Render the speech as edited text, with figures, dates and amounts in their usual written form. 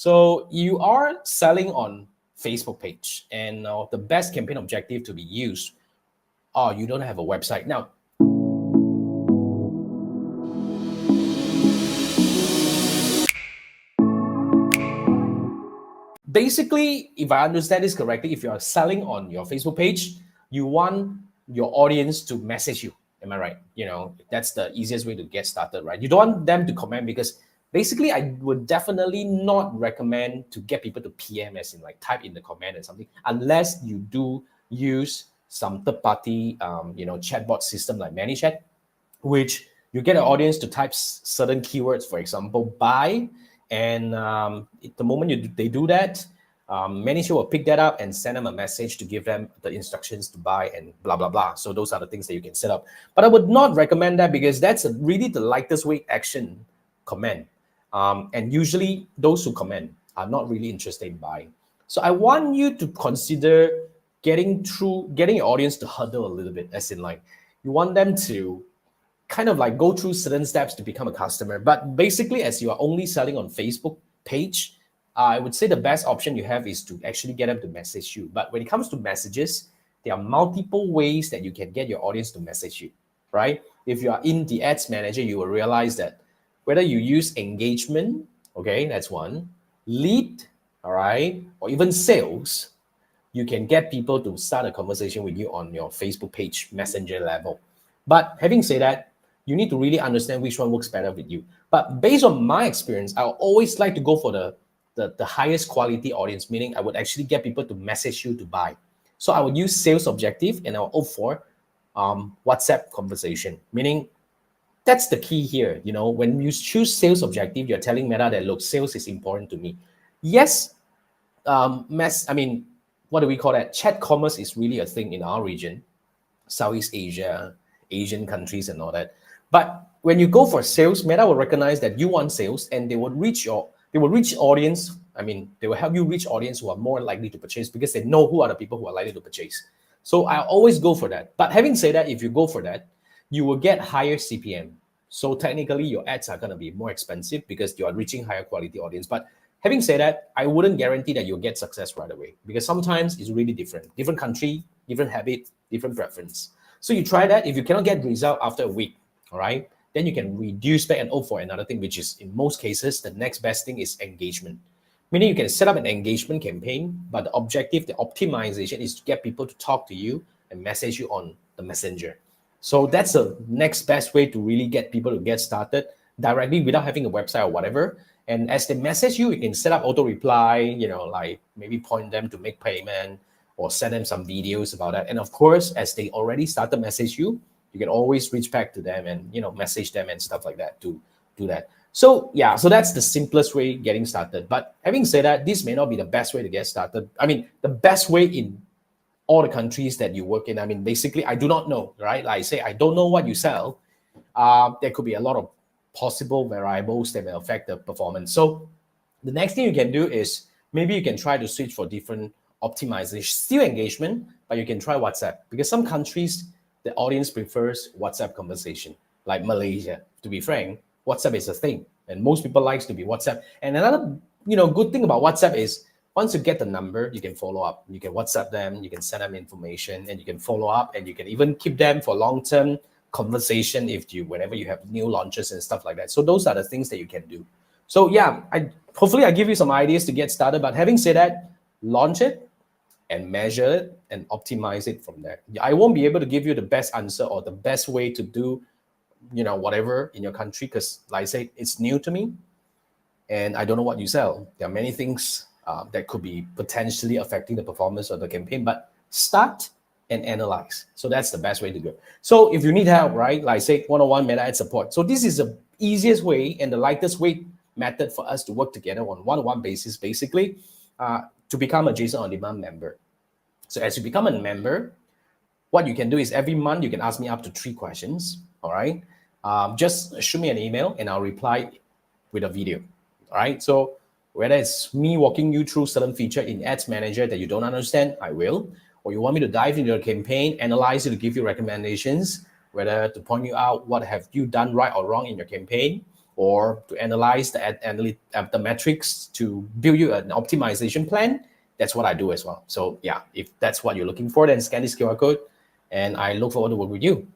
So you are selling on Facebook page, and the best campaign objective to be used. Oh, you don't have a website now. Basically, if I understand this correctly, if you are selling on your Facebook page, you want your audience to message you. Am I right? That's the easiest way to get started, right? You don't want them to comment, because basically I would definitely not recommend to get people to PM, as in like type in the comment or something, unless you do use some third-party, chatbot system like ManyChat, which you get an audience to type certain keywords, for example, buy, and the moment they do that, manager will pick that up and send them a message to give them the instructions to buy and blah, blah, blah. So those are the things that you can set up. But I would not recommend that, because that's really the lightest weight action comment. And usually those who comment are not really interested in buying. So I want you to consider getting your audience to hurdle a little bit, as in like you want them to kind of like go through certain steps to become a customer. But basically, as you are only selling on Facebook page, I would say the best option you have is to actually get them to message you. But when it comes to messages, there are multiple ways that you can get your audience to message you, right? If you are in the ads manager, you will realize that whether you use engagement, okay, that's one, lead, all right, or even sales, you can get people to start a conversation with you on your Facebook page messenger level. But having said that, you need to really understand which one works better with you. But based on my experience, I always like to go for the highest quality audience, meaning I would actually get people to message you to buy. So I would use sales objective, and I'll opt for WhatsApp conversation, meaning that's the key here. When you choose sales objective, you're telling Meta that, look, sales is important to me. Yes, what do we call that? Chat commerce is really a thing in our region, Southeast Asia, Asian countries and all that. But when you go for sales, Meta will recognize that you want sales, and they will reach audience. They will help you reach audience who are more likely to purchase, because they know who are the people who are likely to purchase. So I always go for that. But having said that, if you go for that, you will get higher CPM. So technically your ads are going to be more expensive because you are reaching higher quality audience. But having said that, I wouldn't guarantee that you'll get success right away, because sometimes it's really different. Different country, different habit, different preference. So you try that. If you cannot get result after a week, all right, then you can reduce back and opt for another thing, which is in most cases, the next best thing is engagement. Meaning you can set up an engagement campaign, but the objective, the optimization is to get people to talk to you and message you on the messenger. So that's the next best way to really get people to get started directly without having a website or whatever. And as they message you, you can set up auto-reply, like maybe point them to make payment or send them some videos about that. And of course, as they already started message you, you can always reach back to them and, message them and stuff like that to do that. So yeah, so that's the simplest way getting started. But having said that, this may not be the best way to get started. The best way in all the countries that you work in, basically, I do not know, right? Like I say, I don't know what you sell. There could be a lot of possible variables that may affect the performance. So the next thing you can do is maybe you can try to switch for different optimization, still engagement, but you can try WhatsApp, because some countries, the audience prefers WhatsApp conversation, like Malaysia. To be frank, WhatsApp is a thing, and most people likes to be WhatsApp. And another, good thing about WhatsApp is once you get the number, you can follow up. You can WhatsApp them, you can send them information, and you can follow up, and you can even keep them for long-term conversation whenever you have new launches and stuff like that. So those are the things that you can do. So yeah, hopefully I give you some ideas to get started. But having said that, launch it and measure it and optimize it from there. I won't be able to give you the best answer or the best way to do, whatever in your country, because like I say, it's new to me and I don't know what you sell. There are many things that could be potentially affecting the performance of the campaign, but start and analyze. So that's the best way to go. So if you need help, right, like I say, one-on-one meta ad support. So this is the easiest way and the lightest weight method for us to work together on one-on-one basis, basically, to become a JSON On Demand member. So as you become a member, what you can do is every month you can ask me up to 3 questions, all right? Just shoot me an email and I'll reply with a video, all right? So whether it's me walking you through certain feature in Ads Manager that you don't understand, I will. Or you want me to dive into your campaign, analyze it to give you recommendations, whether to point you out what have you done right or wrong in your campaign, or to analyze the metrics to build you an optimization plan, that's what I do as well. So yeah, if that's what you're looking for, then scan this QR code, and I look forward to work with you.